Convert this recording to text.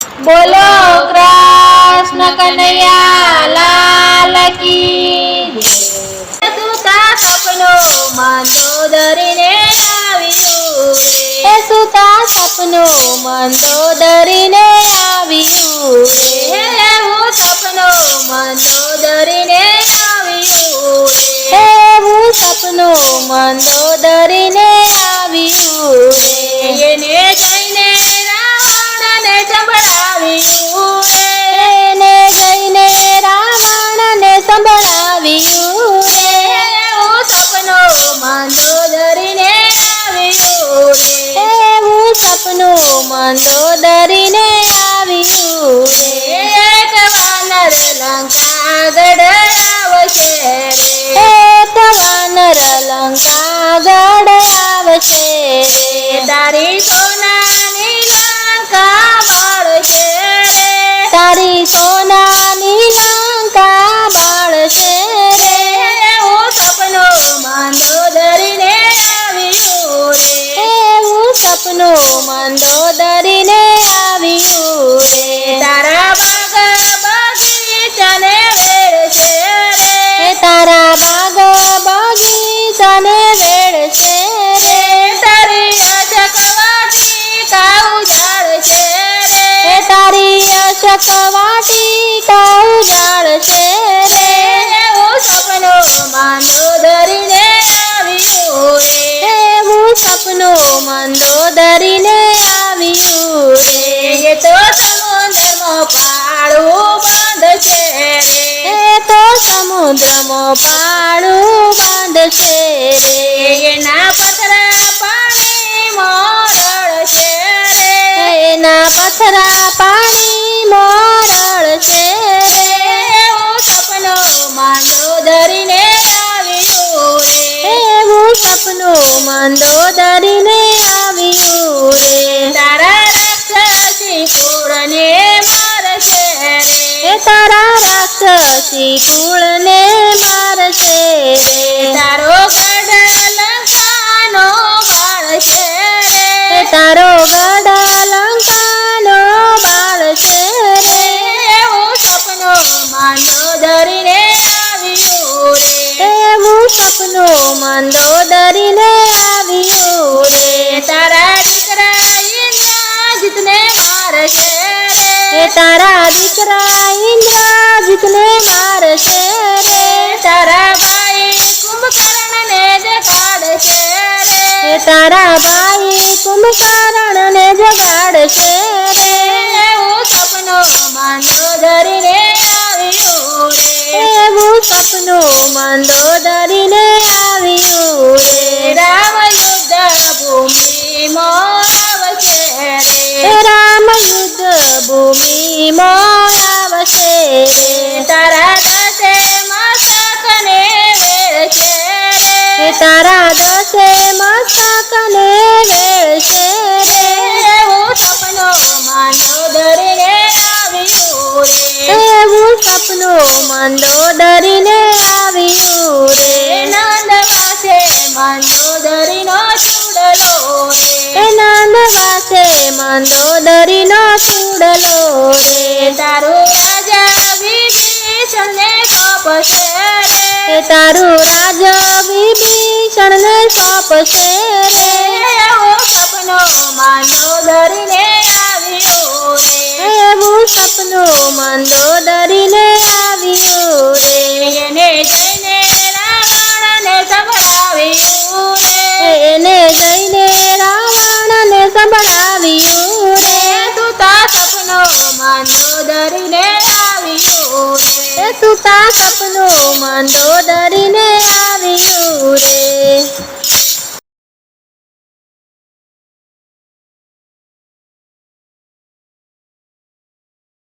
બોલો કૃષ્ણ કનૈયા લાલ કી જય। સુતા સપનો મંદોદરીને આવ્યું રે, સુતા સપનો મંદોદરીને આવ્યું રે, એવું સપનો મંદોદરીને આવ્યું રે, એવું સપનો મંદોદરીને આવ્યું રે। એને જઈને રાવણને સંભળાવ્યું રે, એને જઈને રાવણને સંભળાવ્યું રે, એવું સપનો મંદોદરીને આવ્યું રે, એવું સપનો મંદોદરીને આવ્યું રે। એક વાનર લંકા ગઢ આવશે રે, એક વાનર લંકા ગઢ આવશે રે, તારી સોનાની લંકા બાળશે રે, તારી સોનાની લંકા બાળશે રે, એવું સપનો મંદોદરીને આવ્યું રે, એવું સપનો મંદોદરીને આવ્યું રે। તારા બાગ બગીચાને વેડશે રે, તારા બાગ બગીચાને વેડશે રે, તારી અચકવાટી કાઉ જાળશે રે, તારી અચકવાટી કાઉ જાળશે રે, એવું સપનો મંદોદરીને આવ્યું રે, એવું સપનો મંદોદરીને આવ્યું રે। એ તો સમુદ્રમાં પાળું બાંધશે રે, એ તો સમુદ્રમાં પાળું બાંધશે રે, એના પથરા પાણીમાં રળશે રે, એના પથરા પાણીમાં રળશે રે, એવું સપનો મંદોદરીને આવ્યું રે, એવું સપનો મંદોદરીને આવ્યું રે। તારા રાક્ષસી કુળને મારશે રે, તારા રાક્ષસી કુળને મારશે રે, તારો ગઢ લંકાનો બાળશે રે, તારો ગઢ લંકાનો બાળશે રે, એવું સપનો મંદોદરીને આવ્યું રે, એવું સપનો મંદોદરીને આવ્યું રે। તારા દીકરા ઇન્દ્રજીતને મારશે રે, તારા દીકરા ઇન્દ્રજીતને મારશે રે, તારા ભાઈ કુંભકર્ણને જગાડશે રે, તારા ભાઈ કુંભકર્ણને જગાડશે રે, એવું સપનો મંદોદરીને આવ્યું રે, એવું સપનો મંદોદરીને આવ્યું રે। રામ યુદ્ધ ભૂમિમાં આવશે રે, રામ યુદ્ધ ભૂમિમાં આવશે રે, તારા દસે મસ્તકને વેળશે રે, તારા દસે મસ્તકને વેળશે રે, એવું સપનો મંદોદરીને આવ્યું રે, એવું સપનો મંદોદરીને આવ્યું રે। નંદવાસે મંદોદરીનો ચૂડલો રે, નંદવાસે મંદોદરીનો ચૂડલો રે, તારું રાજા વિભીષણને સોંપશે રે, તારું રાજા વિભીષણને સોંપશે રે, એવું સપનો મંદોદરીને આવ્યું રે, એવું સપનો મંદોદરીને આવ્યું રે। એને જઈને રાવણને સંભળાવ્યું રે, એને જઈને રાવણને સંભળાવ્યું રે, સુતા સપનો મંદોદરીને આવ્યું રે, સુતા સપનો મંદોદરીને આવ્યું રે।